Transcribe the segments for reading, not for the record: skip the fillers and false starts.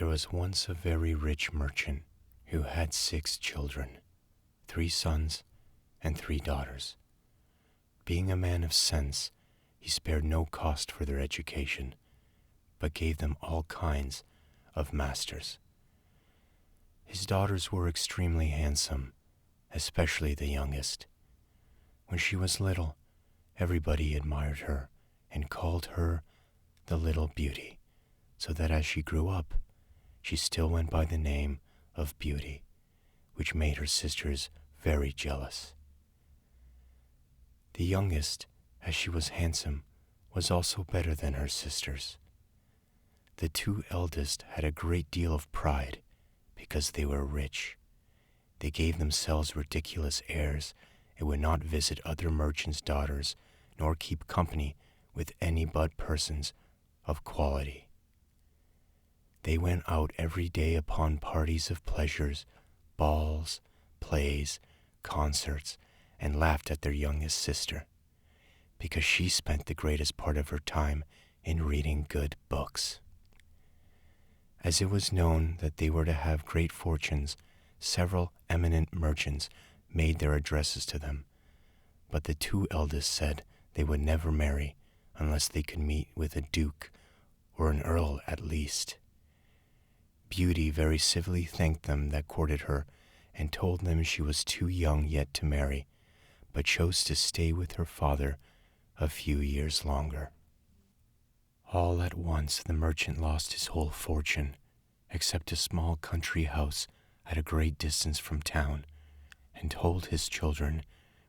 There was once a very rich merchant who had 6 children, 3 sons and 3 daughters. Being a man of sense, he spared no cost for their education, but gave them all kinds of masters. His daughters were extremely handsome, especially the youngest. When she was little, everybody admired her and called her the Little Beauty, so that as she grew up, she still went by the name of Beauty, which made her sisters very jealous. The youngest, as she was handsome, was also better than her sisters. The 2 eldest had a great deal of pride because they were rich. They gave themselves ridiculous airs and would not visit other merchants' daughters nor keep company with any but persons of quality. They went out every day upon parties of pleasures, balls, plays, concerts, and laughed at their youngest sister, because she spent the greatest part of her time in reading good books. As it was known that they were to have great fortunes, several eminent merchants made their addresses to them, but the 2 eldest said they would never marry unless they could meet with a duke or an earl at least. Beauty very civilly thanked them that courted her and told them she was too young yet to marry, but chose to stay with her father a few years longer. All at once the merchant lost his whole fortune, except a small country house at a great distance from town, and told his children,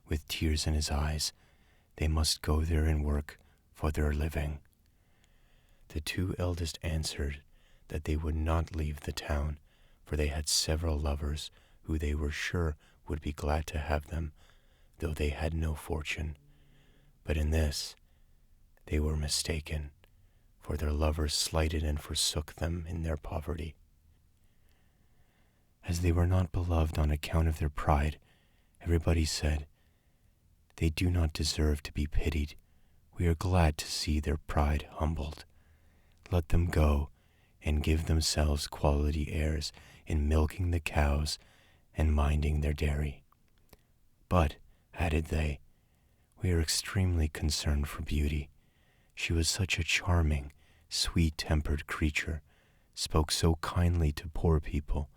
with tears in his eyes, they must go there and work for their living. The 2 eldest answered that they would not leave the town, for they had several lovers who they were sure would be glad to have them, though they had no fortune. But in this they were mistaken, for their lovers slighted and forsook them in their poverty. As they were not beloved on account of their pride, everybody said, "They do not deserve to be pitied. We are glad to see their pride humbled. Let them go and give themselves quality airs in milking the cows and minding their dairy." But, added they, we are extremely concerned for Beauty. She was such a charming, sweet-tempered creature, spoke so kindly to poor people,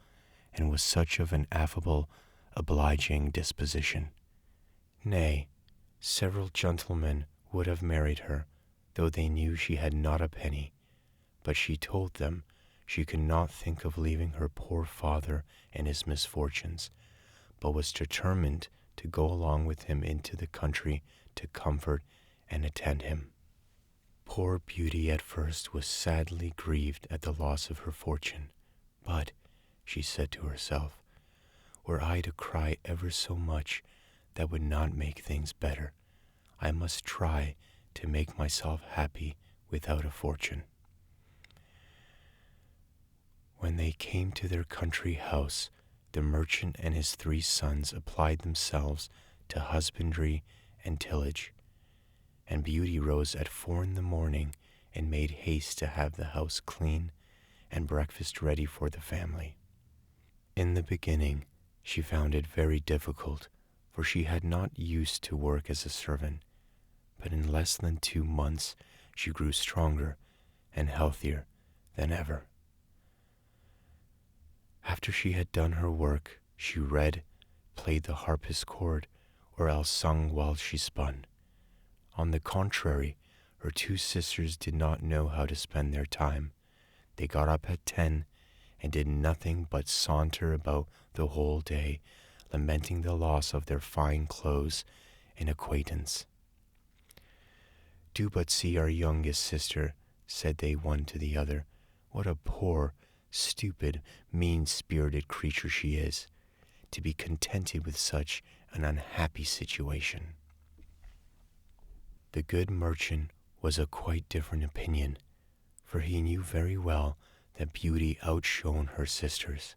and was such of an affable, obliging disposition. Nay, several gentlemen would have married her, though they knew she had not a penny, but she told them she could not think of leaving her poor father and his misfortunes, but was determined to go along with him into the country to comfort and attend him. Poor Beauty at first was sadly grieved at the loss of her fortune, but, she said to herself, were I to cry ever so much, that would not make things better. I must try to make myself happy without a fortune. When they came to their country house, the merchant and his 3 sons applied themselves to husbandry and tillage, and Beauty rose at 4 in the morning and made haste to have the house clean and breakfast ready for the family. In the beginning, she found it very difficult, for she had not used to work as a servant, but in less than 2 months she grew stronger and healthier than ever. After she had done her work, she read, played the harpsichord, or else sung while she spun. On the contrary, her 2 sisters did not know how to spend their time. They got up at 10 and did nothing but saunter about the whole day, lamenting the loss of their fine clothes and acquaintance. "Do but see our youngest sister," said they one to the other. "What a poor, stupid, mean-spirited creature she is, to be contented with such an unhappy situation." The good merchant was of quite different opinion, for he knew very well that Beauty outshone her sisters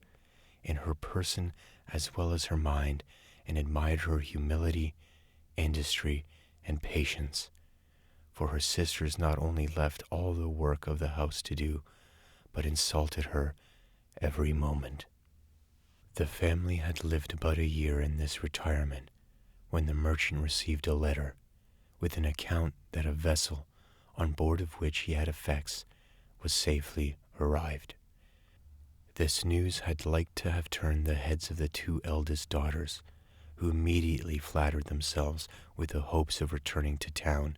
in her person as well as her mind, and admired her humility, industry, and patience, for her sisters not only left all the work of the house to do, but insulted her every moment. The family had lived about a year in this retirement when the merchant received a letter with an account that a vessel on board of which he had effects was safely arrived. This news had like to have turned the heads of the two eldest daughters, who immediately flattered themselves with the hopes of returning to town,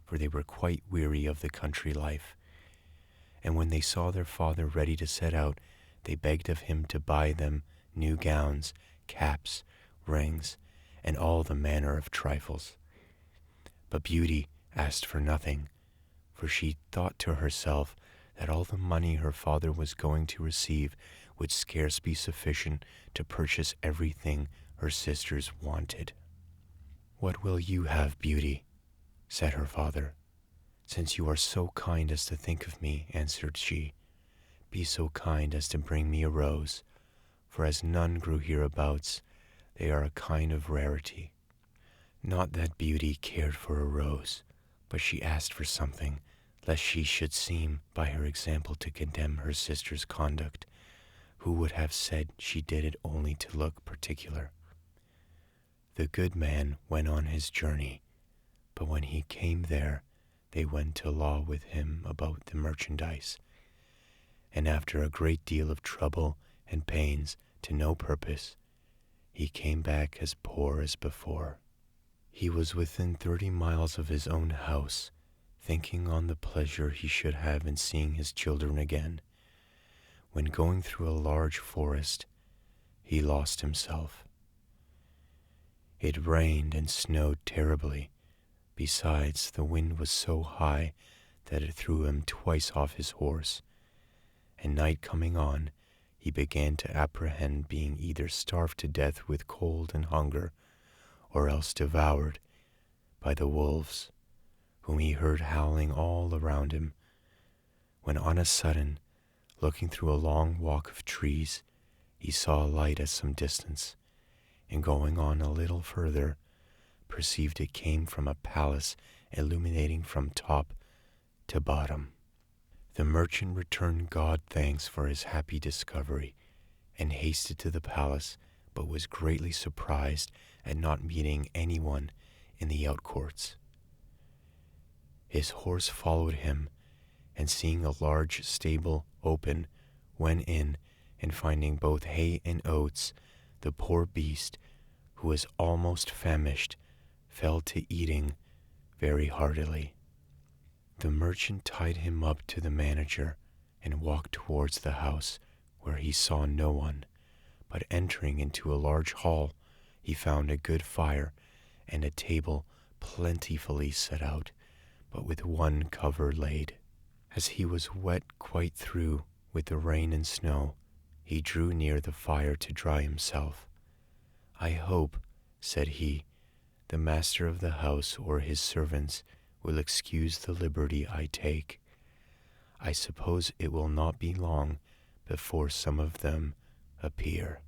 for they were quite weary of the country life. And when they saw their father ready to set out, they begged of him to buy them new gowns, caps, rings, and all the manner of trifles. But Beauty asked for nothing, for she thought to herself that all the money her father was going to receive would scarce be sufficient to purchase everything her sisters wanted. "What will you have, Beauty?" said her father. "Since you are so kind as to think of me," answered she, "be so kind as to bring me a rose, for as none grew hereabouts, they are a kind of rarity." Not that Beauty cared for a rose, but she asked for something, lest she should seem by her example to condemn her sister's conduct, who would have said she did it only to look particular. The good man went on his journey, but when he came there, they went to law with him about the merchandise, and after a great deal of trouble and pains to no purpose, he came back as poor as before. He was within 30 miles of his own house, thinking on the pleasure he should have in seeing his children again, when going through a large forest, he lost himself. It rained and snowed terribly. Besides, the wind was so high that it threw him twice off his horse, and night coming on, he began to apprehend being either starved to death with cold and hunger, or else devoured by the wolves, whom he heard howling all around him, when on a sudden, looking through a long walk of trees, he saw a light at some distance, and going on a little further, perceived it came from a palace illuminating from top to bottom. The merchant returned God thanks for his happy discovery, and hasted to the palace, but was greatly surprised at not meeting anyone in the outcourts. His horse followed him, and seeing a large stable open, went in, and finding both hay and oats, the poor beast, who was almost famished, fell to eating very heartily. The merchant tied him up to the manager and walked towards the house, where he saw no one, but entering into a large hall, he found a good fire and a table plentifully set out, but with one cover laid. As he was wet quite through with the rain and snow, he drew near the fire to dry himself. "I hope," said he, "the master of the house or his servants will excuse the liberty I take. I suppose it will not be long before some of them appear."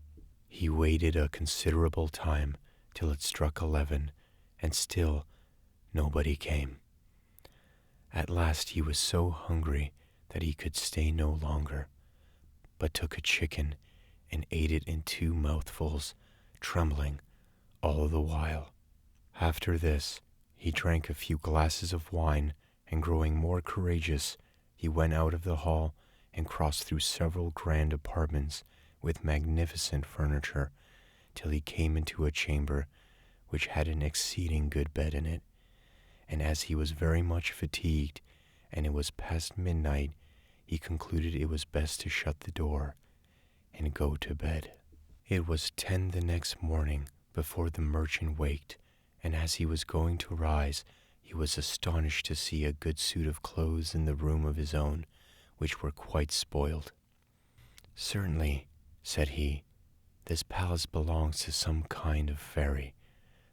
He waited a considerable time till it struck 11, and still nobody came. At last he was so hungry that he could stay no longer, but took a chicken and ate it in 2 mouthfuls, trembling all the while. After this, he drank a few glasses of wine, and growing more courageous, he went out of the hall and crossed through several grand apartments with magnificent furniture, till he came into a chamber which had an exceeding good bed in it. And as he was very much fatigued, and it was past midnight, he concluded it was best to shut the door and go to bed. It was 10 the next morning before the merchant waked, and as he was going to rise, he was astonished to see a good suit of clothes in the room of his own, which were quite spoiled. "Certainly," said he, "this palace belongs to some kind of fairy,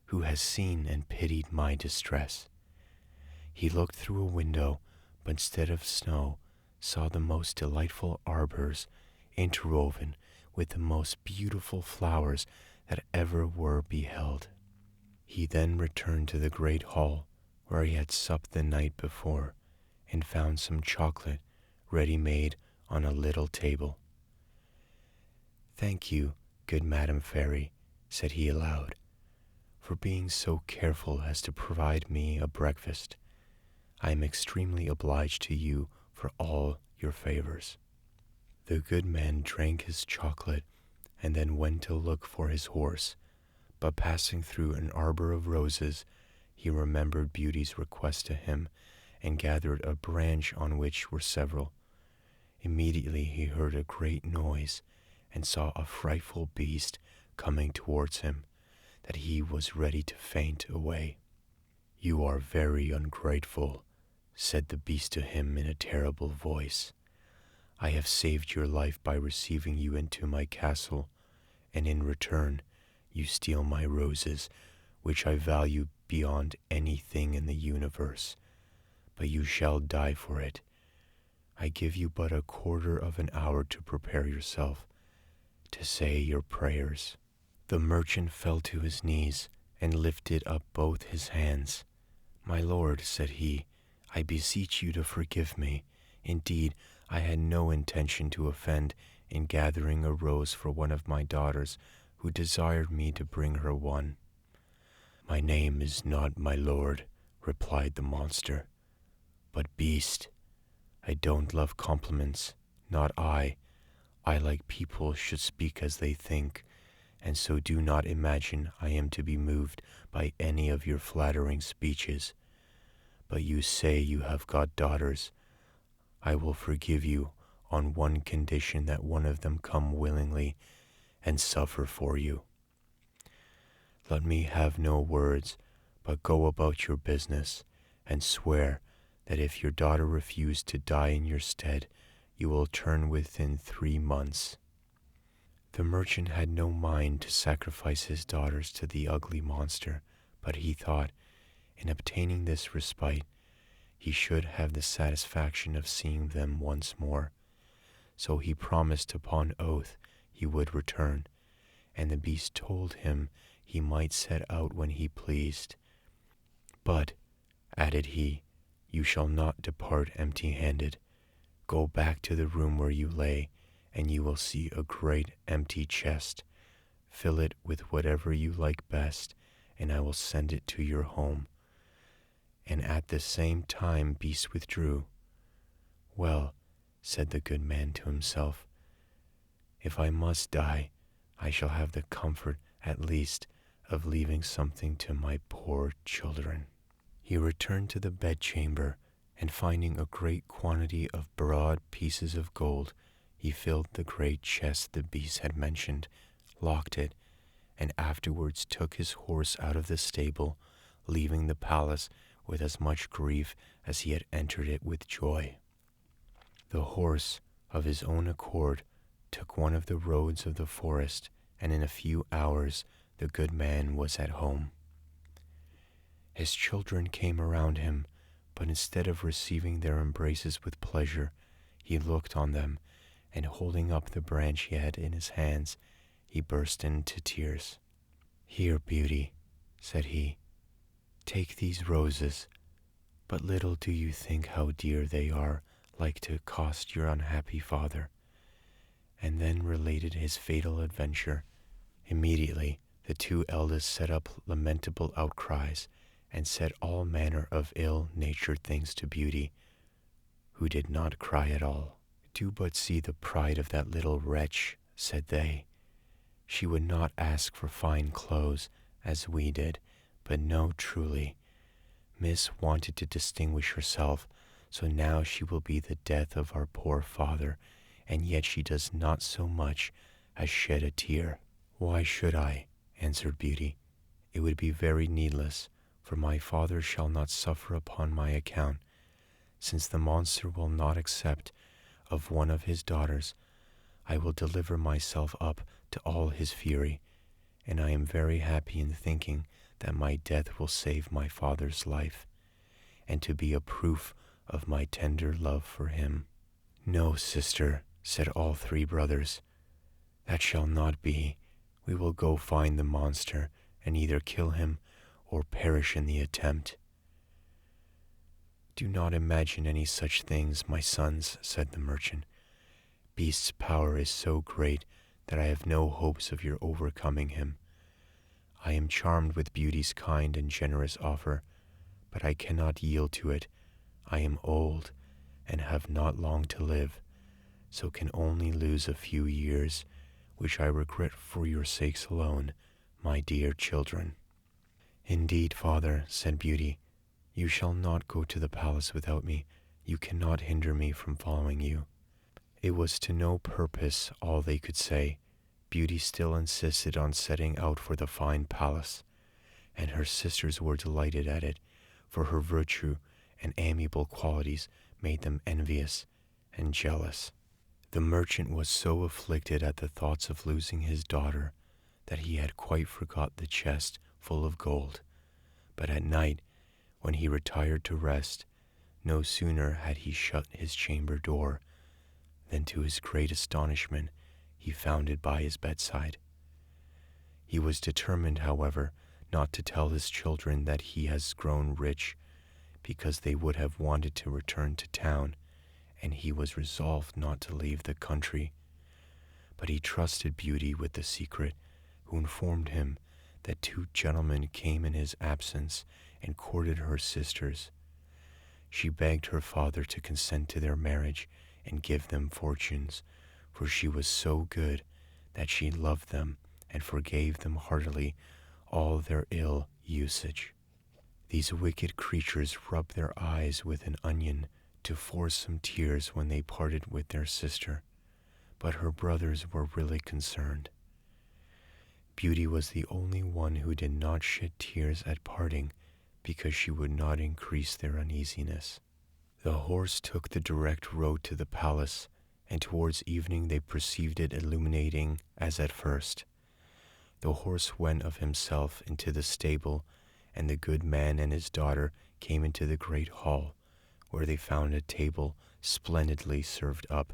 who has seen and pitied my distress." He looked through a window, but instead of snow, saw the most delightful arbors interwoven with the most beautiful flowers that ever were beheld. He then returned to the great hall, where he had supped the night before, and found some chocolate ready made on a little table. "Thank you, good Madam Fairy," said he aloud, "for being so careful as to provide me a breakfast. I am extremely obliged to you for all your favors." The good man drank his chocolate and then went to look for his horse, but passing through an arbor of roses, he remembered Beauty's request to him and gathered a branch on which were several. Immediately he heard a great noise and saw a frightful beast coming towards him, that he was ready to faint away. "You are very ungrateful," said the beast to him in a terrible voice. "I have saved your life by receiving you into my castle, and in return you steal my roses, which I value beyond anything in the universe. But you shall die for it. I give you but a quarter of an hour to prepare yourself, to say your prayers." The merchant fell to his knees and lifted up both his hands. "My lord," said he, "I beseech you to forgive me. Indeed, I had no intention to offend in gathering a rose for one of my daughters who desired me to bring her one." "My name is not my lord," replied the monster, "but beast. I don't love compliments, not I. I like people should speak as they think, and so do not imagine I am to be moved by any of your flattering speeches. But you say you have got daughters. I will forgive you on one condition, that one of them come willingly and suffer for you. Let me have no words, but go about your business, and swear that if your daughter refuse to die in your stead, you will turn within 3 months." The merchant had no mind to sacrifice his daughters to the ugly monster, but he thought, in obtaining this respite, he should have the satisfaction of seeing them once more. So he promised upon oath he would return, and the beast told him he might set out when he pleased. "But," added he, "you shall not depart empty-handed. Go back to the room where you lay, and you will see a great empty chest. Fill it with whatever you like best, and I will send it to your home." And at the same time Beast withdrew. "Well," said the good man to himself, "if I must die, I shall have the comfort, at least, of leaving something to my poor children." He returned to the bedchamber, and finding a great quantity of broad pieces of gold, he filled the great chest the beast had mentioned, locked it, and afterwards took his horse out of the stable, leaving the palace with as much grief as he had entered it with joy. The horse, of his own accord, took one of the roads of the forest, and in a few hours the good man was at home. His children came around him, but instead of receiving their embraces with pleasure, he looked on them, and holding up the branch he had in his hands, he burst into tears. "Here, Beauty," said he, "take these roses, but little do you think how dear they are like to cost your unhappy father," and then related his fatal adventure. Immediately the 2 eldest set up lamentable outcries, and said all manner of ill-natured things to Beauty, who did not cry at all. "Do but see the pride of that little wretch," said they. "She would not ask for fine clothes, as we did, but no, truly, Miss wanted to distinguish herself, so now she will be the death of our poor father, and yet she does not so much as shed a tear." "Why should I?" answered Beauty. "It would be very needless, for my father shall not suffer upon my account. Since the monster will not accept of one of his daughters, I will deliver myself up to all his fury, and I am very happy in thinking that my death will save my father's life, and to be a proof of my tender love for him." "No, sister," said all 3 brothers, "that shall not be. We will go find the monster, and either kill him or perish in the attempt." "Do not imagine any such things, my sons," said the merchant. "Beast's power is so great that I have no hopes of your overcoming him. I am charmed with Beauty's kind and generous offer, but I cannot yield to it. I am old and have not long to live, so can only lose a few years, which I regret for your sakes alone, my dear children." "Indeed, father," said Beauty, "you shall not go to the palace without me. You cannot hinder me from following you." It was to no purpose all they could say. Beauty still insisted on setting out for the fine palace, and her sisters were delighted at it, for her virtue and amiable qualities made them envious and jealous. The merchant was so afflicted at the thoughts of losing his daughter that he had quite forgot the chest full of gold. But at night, when he retired to rest, no sooner had he shut his chamber door than to his great astonishment he found it by his bedside. He was determined, however, not to tell his children that he has grown rich, because they would have wanted to return to town, and he was resolved not to leave the country. But he trusted Beauty with the secret, who informed him that 2 gentlemen came in his absence and courted her sisters. She begged her father to consent to their marriage and give them fortunes, for she was so good that she loved them and forgave them heartily all their ill usage. These wicked creatures rubbed their eyes with an onion to force some tears when they parted with their sister, but her brothers were really concerned. Beauty was the only one who did not shed tears at parting, because she would not increase their uneasiness. The horse took the direct road to the palace, and towards evening they perceived it illuminating as at first. The horse went of himself into the stable, and the good man and his daughter came into the great hall, where they found a table splendidly served up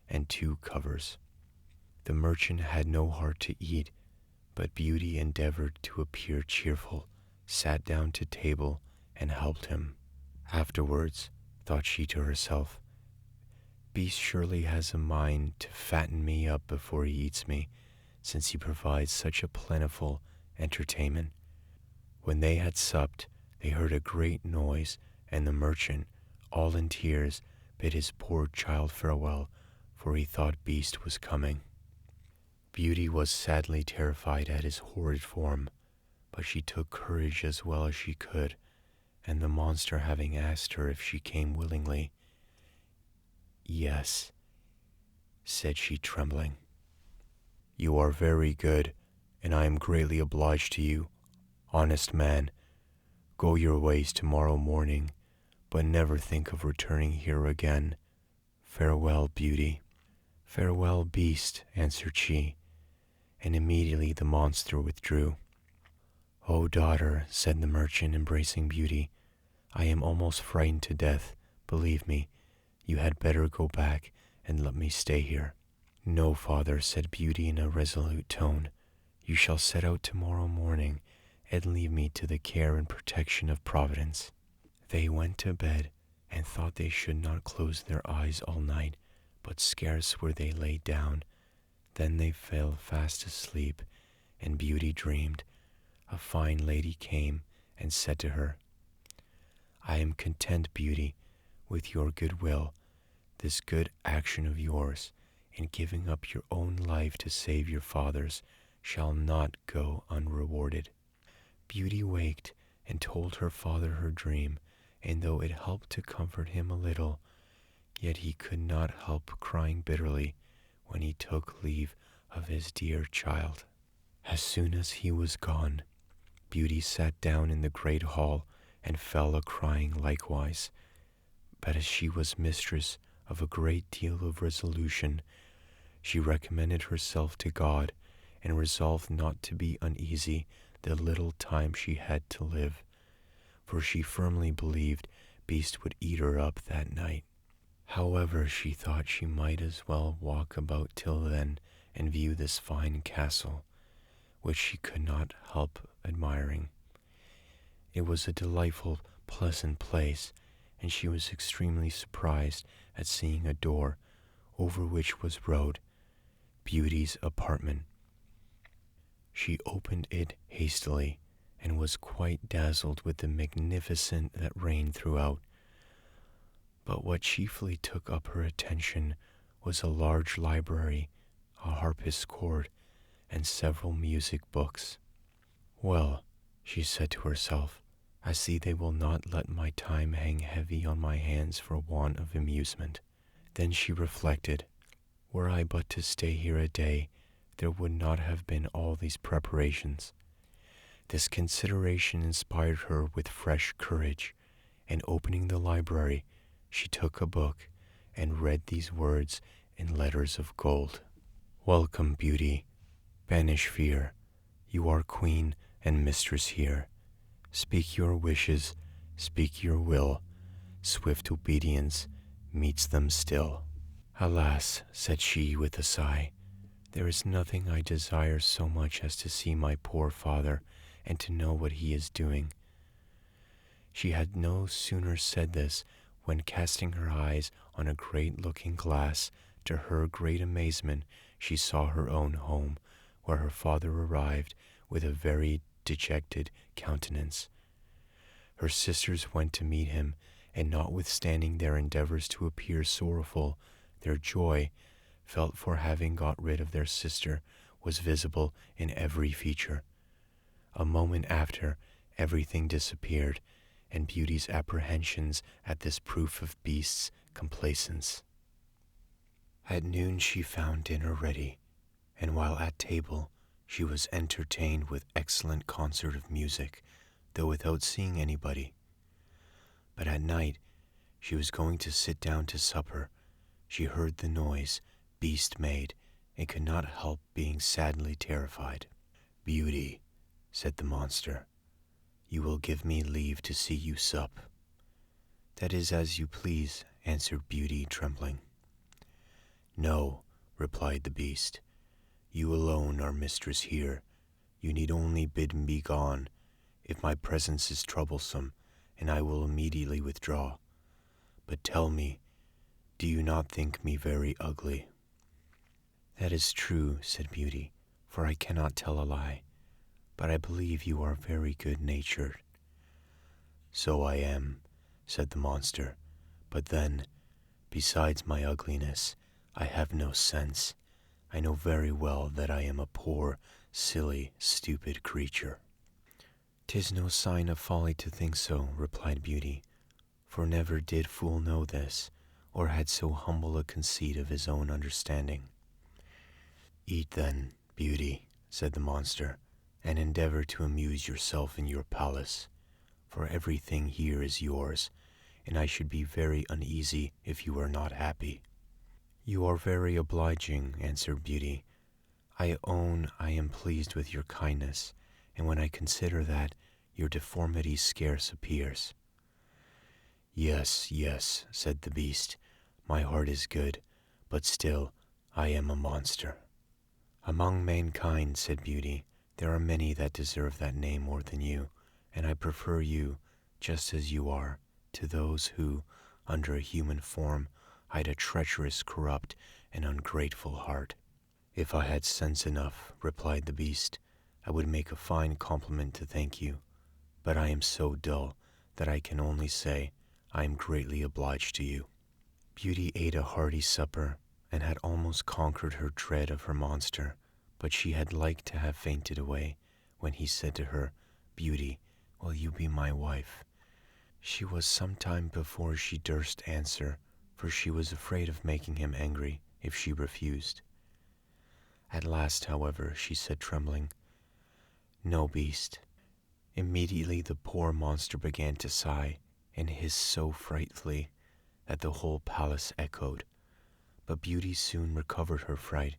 and 2 covers. The merchant had no heart to eat, but Beauty endeavored to appear cheerful, sat down to table, and helped him. Afterwards, thought she to herself, Beast surely has a mind to fatten me up before he eats me, since he provides such a plentiful entertainment. When they had supped, they heard a great noise, and the merchant, all in tears, bid his poor child farewell, for he thought Beast was coming. Beauty was sadly terrified at his horrid form, but she took courage as well as she could, and the monster having asked her if she came willingly, "Yes," said she, trembling. "You are very good, and I am greatly obliged to you, honest man. Go your ways tomorrow morning, but never think of returning here again. Farewell, Beauty." "Farewell, Beast," answered she, and immediately the monster withdrew. "Oh, daughter," said the merchant, embracing Beauty, "I am almost frightened to death. Believe me, you had better go back and let me stay here." "No, father," said Beauty in a resolute tone. "You shall set out tomorrow morning and leave me to the care and protection of Providence." They went to bed and thought they should not close their eyes all night, but scarce were they laid down then they fell fast asleep, and Beauty dreamed. A fine lady came and said to her, "I am content, Beauty, with your good will. This good action of yours, in giving up your own life to save your father's, shall not go unrewarded." Beauty waked and told her father her dream, and though it helped to comfort him a little, yet he could not help crying bitterly when he took leave of his dear child. As soon as he was gone, Beauty sat down in the great hall and fell a-crying likewise. But as she was mistress of a great deal of resolution, she recommended herself to God, and resolved not to be uneasy the little time she had to live, for she firmly believed Beast would eat her up that night. However, she thought she might as well walk about till then and view this fine castle, which she could not help admiring. It was a delightful, pleasant place, and she was extremely surprised at seeing a door, over which was wrote, Beauty's apartment. She opened it hastily and was quite dazzled with the magnificence that reigned throughout. But what chiefly took up her attention was a large library, a harpsichord, and several music books. Well, she said to herself, I see they will not let my time hang heavy on my hands for want of amusement. Then she reflected, were I but to stay here a day, there would not have been all these preparations. This consideration inspired her with fresh courage, and opening the library, she took a book and read these words in letters of gold. Welcome, Beauty. Banish fear. You are queen and mistress here. Speak your wishes, speak your will. Swift obedience meets them still. Alas, said she with a sigh, there is nothing I desire so much as to see my poor father and to know what he is doing. She had no sooner said this when, casting her eyes on a great looking glass, to her great amazement she saw her own home, where her father arrived with a very dejected countenance. Her sisters went to meet him, and notwithstanding their endeavors to appear sorrowful, their joy, felt for having got rid of their sister, was visible in every feature. A moment after, everything disappeared, and Beauty's apprehensions at this proof of Beast's complaisance. At noon she found dinner ready, and while at table she was entertained with excellent concert of music, though without seeing anybody. But at night she was going to sit down to supper. She heard the noise Beast made, and could not help being sadly terrified. Beauty, said the monster, you will give me leave to see you sup. That is as you please, answered Beauty, trembling. No, replied the Beast, you alone are mistress here. You need only bid me begone, if my presence is troublesome, and I will immediately withdraw. But tell me, do you not think me very ugly? That is true, said Beauty, for I cannot tell a lie, but I believe you are very good-natured. So I am, said the monster, but then, besides my ugliness, I have no sense. I know very well that I am a poor, silly, stupid creature. 'Tis no sign of folly to think so, replied Beauty, for never did fool know this, or had so humble a conceit of his own understanding. Eat then, Beauty, said the monster, and endeavor to amuse yourself in your palace, for everything here is yours, and I should be very uneasy if you were not happy. You are very obliging, answered Beauty. I own I am pleased with your kindness, and when I consider that, your deformity scarce appears. Yes, yes, said the Beast, my heart is good, but still I am a monster. Among mankind, said Beauty, there are many that deserve that name more than you, and I prefer you, just as you are, to those who, under a human form, hide a treacherous, corrupt, and ungrateful heart. If I had sense enough, replied the Beast, I would make a fine compliment to thank you, but I am so dull that I can only say I am greatly obliged to you. Beauty ate a hearty supper, and had almost conquered her dread of her monster, but she had like to have fainted away, when he said to her, Beauty, will you be my wife? She was some time before she durst answer, for she was afraid of making him angry if she refused. At last, however, she said, trembling, No, Beast. Immediately the poor monster began to sigh, and hiss so frightfully that the whole palace echoed. But Beauty soon recovered her fright,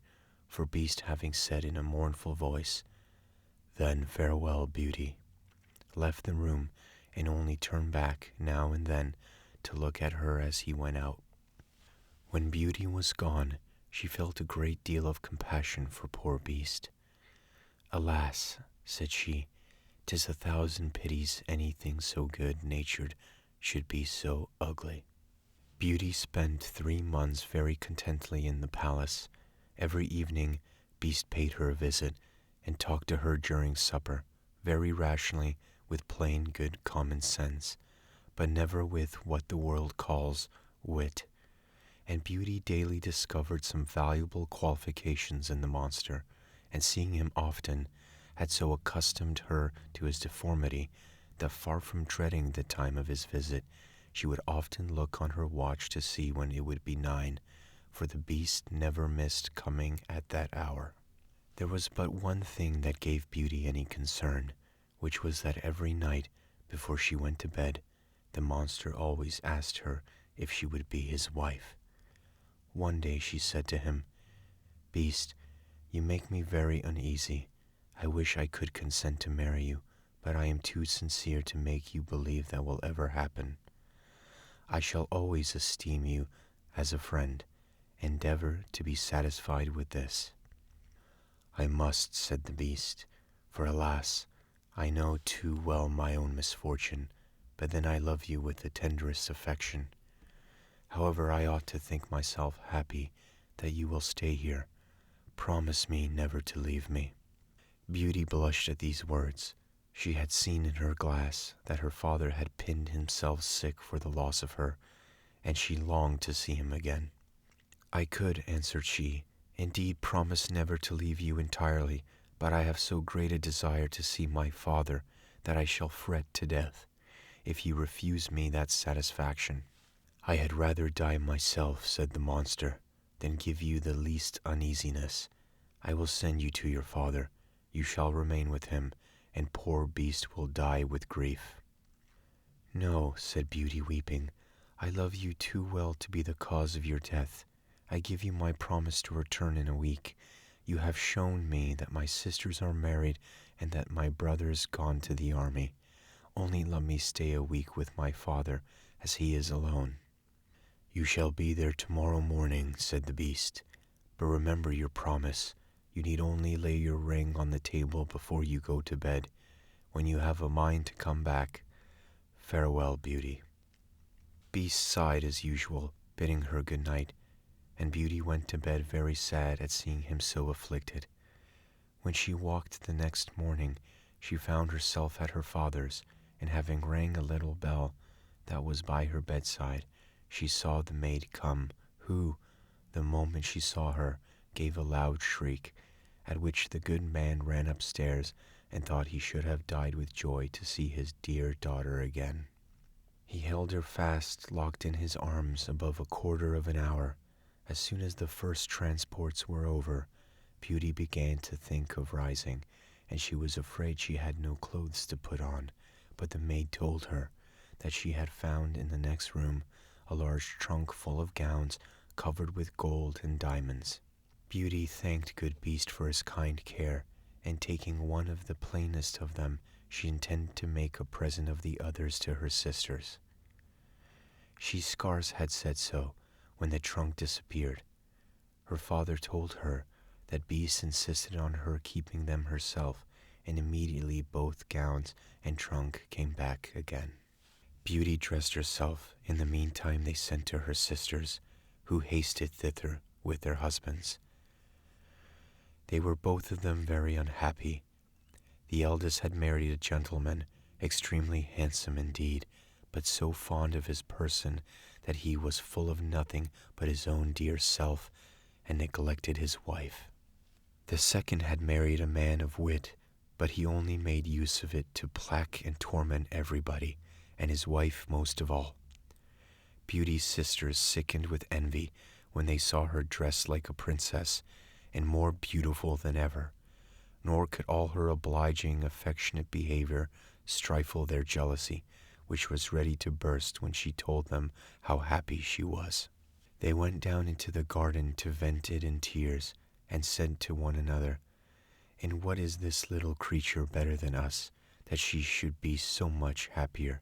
for Beast having said in a mournful voice, Then farewell, Beauty, left the room, and only turned back now and then to look at her as he went out. When Beauty was gone, she felt a great deal of compassion for poor Beast. Alas, said she, 'tis a thousand pities anything so good-natured should be so ugly. Beauty spent 3 months very contentedly in the palace, Every evening, Beast paid her a visit and talked to her during supper, very rationally, with plain good common sense, but never with what the world calls wit. And Beauty daily discovered some valuable qualifications in the monster, and seeing him often, had so accustomed her to his deformity that far from dreading the time of his visit, she would often look on her watch to see when it would be 9, for the Beast never missed coming at that hour. There was but one thing that gave Beauty any concern, which was that every night, before she went to bed, the monster always asked her if she would be his wife. One day she said to him, "Beast, you make me very uneasy. I wish I could consent to marry you, but I am too sincere to make you believe that will ever happen. I shall always esteem you as a friend. Endeavor to be satisfied with this." "I must," said the Beast, "for alas, I know too well my own misfortune, but then I love you with the tenderest affection. However, I ought to think myself happy that you will stay here. Promise me never to leave me." Beauty blushed at these words. She had seen in her glass that her father had pinned himself sick for the loss of her, and she longed to see him again. "I could," answered she, "indeed promise never to leave you entirely, but I have so great a desire to see my father that I shall fret to death, if you refuse me that satisfaction." "I had rather die myself," said the monster, "than give you the least uneasiness. I will send you to your father. You shall remain with him, and poor Beast will die with grief." "No," said Beauty, weeping, "I love you too well to be the cause of your death. I give you my promise to return in a week. You have shown me that my sisters are married and that my brother's gone to the army. Only let me stay a week with my father, as he is alone." "You shall be there tomorrow morning," said the Beast, "but remember your promise. You need only lay your ring on the table before you go to bed. When you have a mind to come back, farewell, Beauty." Beast sighed as usual, bidding her good night, and Beauty went to bed very sad at seeing him so afflicted. When she walked the next morning, she found herself at her father's, and having rang a little bell that was by her bedside, she saw the maid come, who, the moment she saw her, gave a loud shriek, at which the good man ran upstairs and thought he should have died with joy to see his dear daughter again. He held her fast, locked in his arms, above a quarter of an hour. As soon as the first transports were over, Beauty began to think of rising, and she was afraid she had no clothes to put on, but the maid told her that she had found in the next room a large trunk full of gowns covered with gold and diamonds. Beauty thanked good Beast for his kind care, and taking one of the plainest of them, she intended to make a present of the others to her sisters. She scarce had said so when the trunk disappeared. Her father told her that Beast insisted on her keeping them herself, and immediately both gowns and trunk came back again. Beauty dressed herself. In the meantime they sent to her sisters, who hasted thither with their husbands. They were both of them very unhappy. The eldest had married a gentleman, extremely handsome indeed, but so fond of his person that he was full of nothing but his own dear self, and neglected his wife. The second had married a man of wit, but he only made use of it to plague and torment everybody, and his wife most of all. Beauty's sisters sickened with envy when they saw her dressed like a princess, and more beautiful than ever, nor could all her obliging, affectionate behavior stifle their jealousy, which was ready to burst when she told them how happy she was. They went down into the garden to vent it in tears, and said to one another, "In what is this little creature better than us, that she should be so much happier?"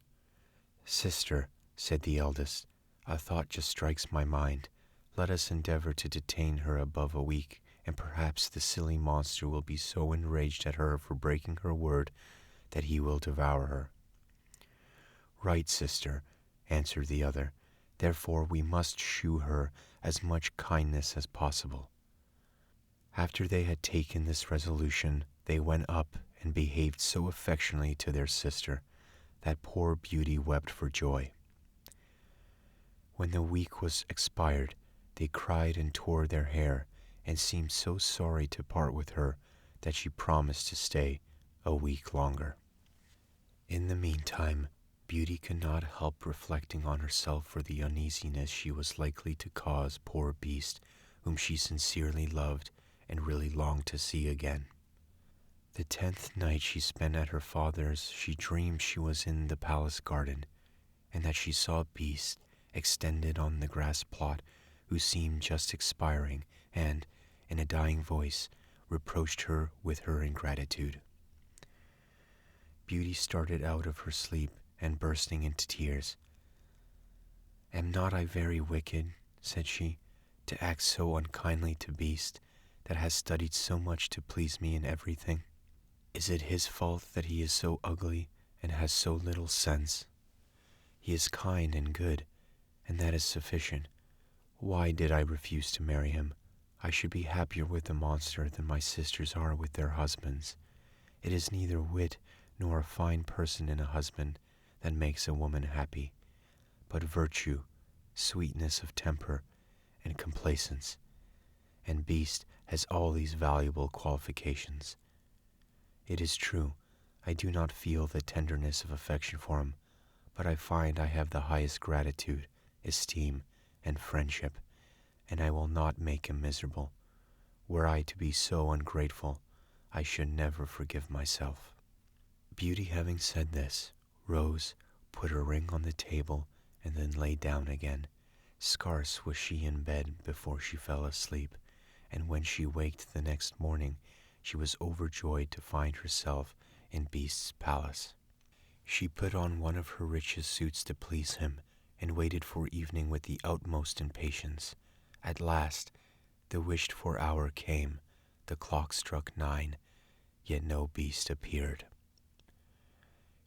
"Sister," said the eldest, "a thought just strikes my mind. Let us endeavor to detain her above a week, and perhaps the silly monster will be so enraged at her for breaking her word that he will devour her." "Right, sister," answered the other. "Therefore we must shew her as much kindness as possible." After they had taken this resolution, they went up and behaved so affectionately to their sister that poor Beauty wept for joy. When the week was expired, they cried and tore their hair, and seemed so sorry to part with her that she promised to stay a week longer. In the meantime, Beauty could not help reflecting on herself for the uneasiness she was likely to cause poor Beast, whom she sincerely loved and really longed to see again. The 10th night she spent at her father's, she dreamed she was in the palace garden, and that she saw Beast extended on the grass plot, who seemed just expiring, and, in a dying voice, reproached her with her ingratitude. Beauty started out of her sleep, and bursting into tears, "Am not I very wicked," said she, "to act so unkindly to Beast, that has studied so much to please me in everything? Is it his fault that he is so ugly and has so little sense? He is kind and good, and that is sufficient. Why did I refuse to marry him? I should be happier with the monster than my sisters are with their husbands. It is neither wit nor a fine person in a husband that makes a woman happy, but virtue, sweetness of temper, and complaisance, and Beast has all these valuable qualifications. It is true, I do not feel the tenderness of affection for him, but I find I have the highest gratitude, esteem, and friendship, and I will not make him miserable. Were I to be so ungrateful, I should never forgive myself." Beauty, having said this, rose, put her ring on the table, and then lay down again. Scarce was she in bed before she fell asleep, and when she waked the next morning, she was overjoyed to find herself in Beast's palace. She put on one of her richest suits to please him, and waited for evening with the utmost impatience. At last, the wished-for hour came. The clock struck 9, yet no Beast appeared.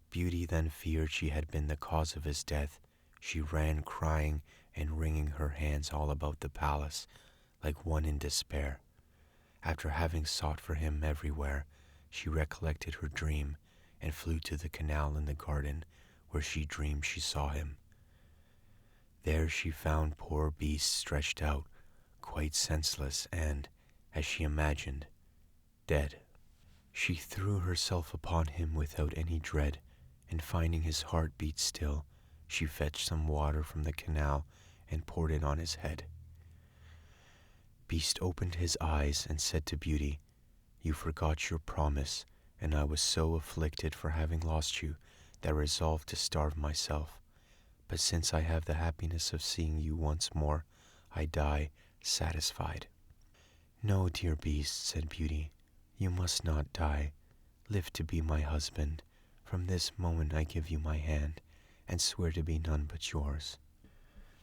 Beauty then feared she had been the cause of his death. She ran crying and wringing her hands all about the palace, like one in despair. After having sought for him everywhere, she recollected her dream and flew to the canal in the garden where she dreamed she saw him. There she found poor Beast stretched out, quite senseless and, as she imagined, dead. She threw herself upon him without any dread, and finding his heart beat still, she fetched some water from the canal and poured it on his head. Beast opened his eyes and said to Beauty, "You forgot your promise, and I was so afflicted for having lost you that I resolved to starve myself. But since I have the happiness of seeing you once more, I die satisfied." "No, dear Beast," said Beauty, "you must not die. Live to be my husband. From this moment I give you my hand, and swear to be none but yours.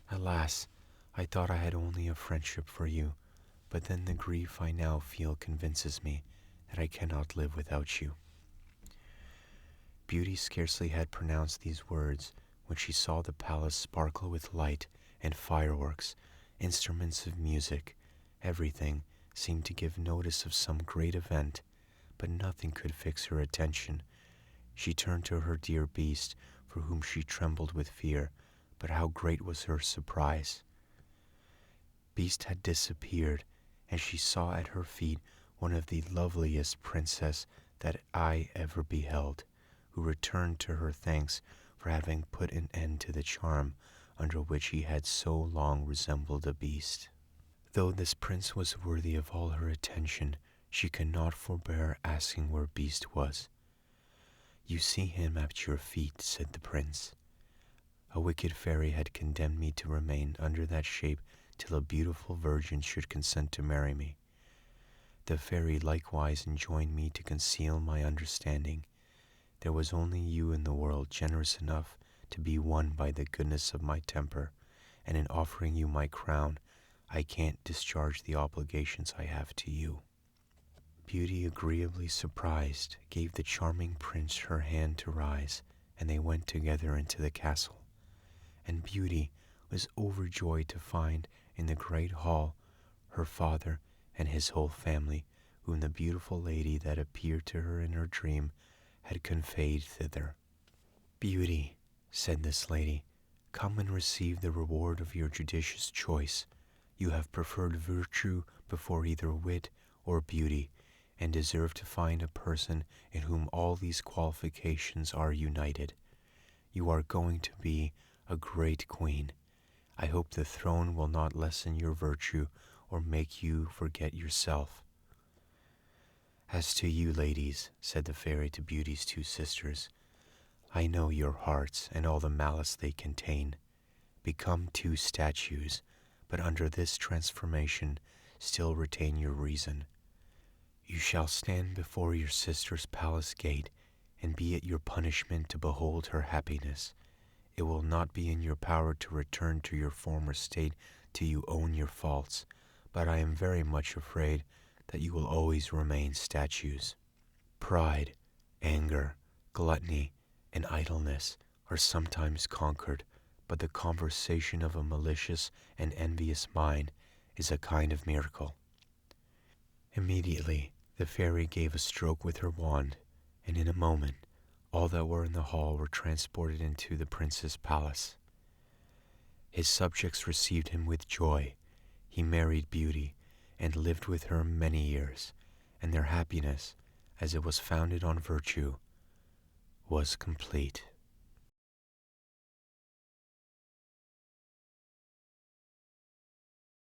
Alas, I thought I had only a friendship for you, but then the grief I now feel convinces me that I cannot live without you." Beauty scarcely had pronounced these words when she saw the palace sparkle with light and fireworks, instruments of music. Everything seemed to give notice of some great event, but nothing could fix her attention. She turned to her dear Beast, for whom she trembled with fear, but how great was her surprise! Beast had disappeared, and she saw at her feet one of the loveliest princess that I ever beheld, who returned to her thanks for having put an end to the charm under which he had so long resembled a beast. Though this prince was worthy of all her attention, she could not forbear asking where Beast was. "You see him at your feet," said the prince. "A wicked fairy had condemned me to remain under that shape till a beautiful virgin should consent to marry me. The fairy likewise enjoined me to conceal my understanding. There was only you in the world generous enough to be won by the goodness of my temper, and in offering you my crown, I can't discharge the obligations I have to you." Beauty, agreeably surprised, gave the charming prince her hand to rise, and they went together into the castle. And Beauty was overjoyed to find in the great hall her father and his whole family, whom the beautiful lady that appeared to her in her dream had conveyed thither. "Beauty," said this lady, "come and receive the reward of your judicious choice. You have preferred virtue before either wit or beauty, and deserve to find a person in whom all these qualifications are united. You are going to be a great queen. I hope the throne will not lessen your virtue or make you forget yourself." "As to you, ladies," said the fairy to Beauty's two sisters, "I know your hearts and all the malice they contain. Become two statues, but under this transformation still retain your reason. You shall stand before your sister's palace gate, and be it your punishment to behold her happiness. It will not be in your power to return to your former state till you own your faults, but I am very much afraid that you will always remain statues. Pride, anger, gluttony, and idleness are sometimes conquered, but the conversation of a malicious and envious mind is a kind of miracle." Immediately the fairy gave a stroke with her wand, and in a moment all that were in the hall were transported into the prince's palace. His subjects received him with joy. He married Beauty, and lived with her many years, and their happiness, as it was founded on virtue, was complete.